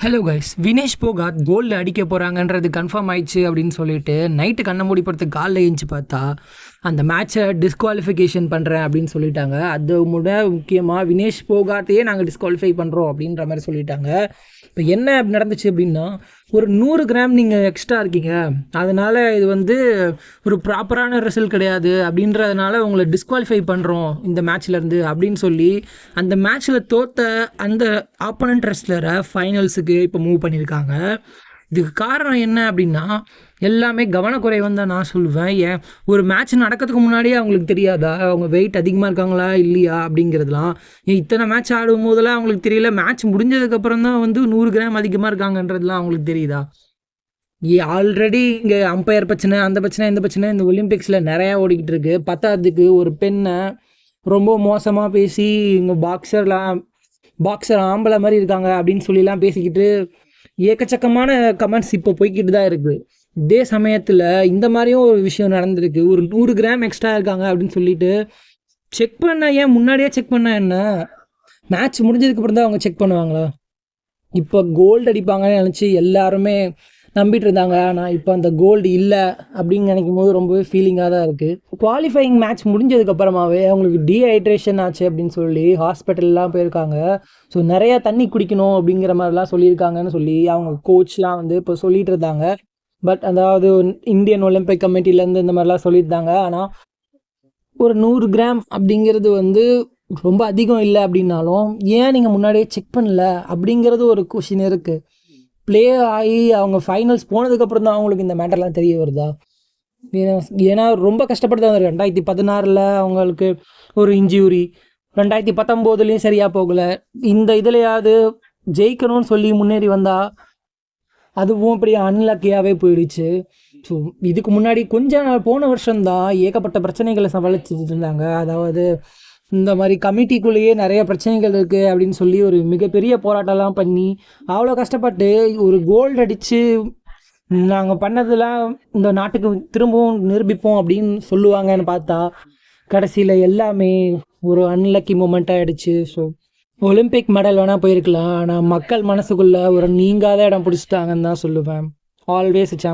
Hello guys, Vinesh Phogat gold அடிக்க போகிறாங்கன்றது confirm ஆயிடுச்சு அப்படின்னு சொல்லிட்டு நைட்டு கண்ணை மூடி படுத்து காலில் ஏஞ்சி பார்த்தா அந்த மேட்சை டிஸ்குவாலிஃபிகேஷன் பண்ணுறேன் அப்படின்னு சொல்லிட்டாங்க. அது முக்கியமாக வினேஷ் போகாத்தையே நாங்கள் டிஸ்குவாலிஃபை பண்ணுறோம் அப்படின்ற மாதிரி சொல்லிட்டாங்க. இப்போ என்ன நடந்துச்சு அப்படின்னா, ஒரு 100 கிராம் நீங்கள் எக்ஸ்ட்ரா இருக்கீங்க, அதனால் இது ஒரு ப்ராப்பரான ரிசல்ட் கிடையாது அப்படின்றதுனால உங்களை டிஸ்குவாலிஃபை பண்ணுறோம் இந்த மேட்ச்லேருந்து அப்படின்னு சொல்லி அந்த மேட்ச்சில் தோற்ற அந்த ஆப்போனன்ட் ரெஸ்லரை ஃபைனல்ஸுக்கு இப்போ மூவ் பண்ணியிருக்காங்க. இதுக்கு காரணம் என்ன அப்படின்னா, எல்லாமே கவனக்குறைவுன்னு தான் நான் சொல்லுவேன். ஏன் ஒரு மேட்ச் நடக்கிறதுக்கு முன்னாடியே அவங்களுக்கு தெரியாதா அவங்க வெயிட் அதிகமாக இருக்காங்களா இல்லையா அப்படிங்கிறதுலாம்? இத்தனை மேட்ச் ஆடும் போதெல்லாம் அவங்களுக்கு தெரியல, மேட்ச் முடிஞ்சதுக்கப்புறம் தான் 100 கிராம் அதிகமாக இருக்காங்கன்றதுலாம் அவங்களுக்கு தெரியுதா? ஆல்ரெடி இங்கே அம்பையர் பிரச்சனை, அந்த பிரச்சனை, இந்த பிரச்சனை இந்த ஒலிம்பிக்ஸில் நிறையா ஓடிக்கிட்டு இருக்கு. பத்தாவதுக்கு ஒரு பெண்ணை ரொம்ப மோசமாக பேசி இங்கே பாக்ஸர் ஆம்பளை மாதிரி இருக்காங்க அப்படின்னு சொல்லிலாம் பேசிக்கிட்டு ஏக்கச்சக்கமான கமெண்ட்ஸ் இப்போ போய்கிட்டு தான் இருக்குது. இதே சமயத்தில் இந்த மாதிரியும் ஒரு விஷயம் நடந்திருக்கு. ஒரு 100 கிராம் எக்ஸ்ட்ரா இருக்காங்க அப்படின்னு சொல்லிட்டு செக் பண்ண, ஏன் முன்னாடியே செக் பண்ண என்ன? மேட்ச் முடிஞ்சதுக்கப்புறம் தான் அவங்க செக் பண்ணுவாங்களா? இப்போ கோல்டு அடிப்பாங்கன்னு நினச்சி எல்லாருமே நம்பிட்டு இருந்தாங்க. ஆனால் இப்போ அந்த கோல்டு இல்லை அப்படின்னு நினைக்கும் போது ரொம்பவே ஃபீலிங்காக தான் இருக்குது. குவாலிஃபையிங் மேட்ச் முடிஞ்சதுக்கப்புறமாவே அவங்களுக்கு டீஹைட்ரேஷன் ஆச்சு அப்படின்னு சொல்லி ஹாஸ்பிட்டல்லாம் போயிருக்காங்க. ஸோ நிறையா தண்ணி குடிக்கணும் அப்படிங்கிற மாதிரிலாம் சொல்லியிருக்காங்கன்னு சொல்லி அவங்க கோச்லாம் இப்போ சொல்லிட்டு இருந்தாங்க. பட் அதாவது இந்தியன் ஒலிம்பிக் கமிட்டிலேருந்து இந்த மாதிரிலாம் சொல்லியிருந்தாங்க. ஆனால் ஒரு 100 கிராம் அப்படிங்கிறது ரொம்ப அதிகம் இல்லை அப்படின்னாலும் ஏன் நீங்கள் முன்னாடியே செக் பண்ணல அப்படிங்கிறது ஒரு கொஷின் இருக்குது. ப்ளே ஆகி அவங்க ஃபைனல்ஸ் போனதுக்கப்புறம் தான் அவங்களுக்கு இந்த மேட்டர்லாம் தெரிய வருதா? ஏன்னா ரொம்ப கஷ்டப்பட்டு தான் 2016 அவங்களுக்கு ஒரு இன்ஜூரி, 2019 சரியாக போகலை. இந்த இதுலையாவது ஜெயிக்கணும்னு சொல்லி முன்னேறி வந்தால் அதுவும் இப்படி அன்லக்கியாகவே போயிடுச்சு. ஸோ இதுக்கு முன்னாடி கொஞ்சம் போன வருஷம்தான் ஏகப்பட்ட பிரச்சனைகளை சமாளிச்சுட்டு இருந்தாங்க. அதாவது இந்த மாதிரி கமிட்டிக்குள்ளேயே நிறைய பிரச்சனைகள் இருக்குது அப்படின்னு சொல்லி ஒரு மிகப்பெரிய போராட்டம்லாம் பண்ணி அவ்வளோ கஷ்டப்பட்டு ஒரு கோல்டு அடித்து நாங்கள் பண்ணதெல்லாம் இந்த நாட்டுக்கு திரும்பவும் நிரூபிப்போம் அப்படின்னு சொல்லுவாங்கன்னு பார்த்தா கடைசியில் எல்லாமே ஒரு அன்லக்கி மூமெண்ட் ஆகிடுச்சு. ஸோ ஒலிம்பிக் மெடல் வேணால் போயிருக்கலாம், ஆனால் மக்கள் மனசுக்குள்ளே ஒரு நீங்காத இடம் பிடிச்சிட்டாங்கன்னு தான் சொல்லுவேன். Always champion.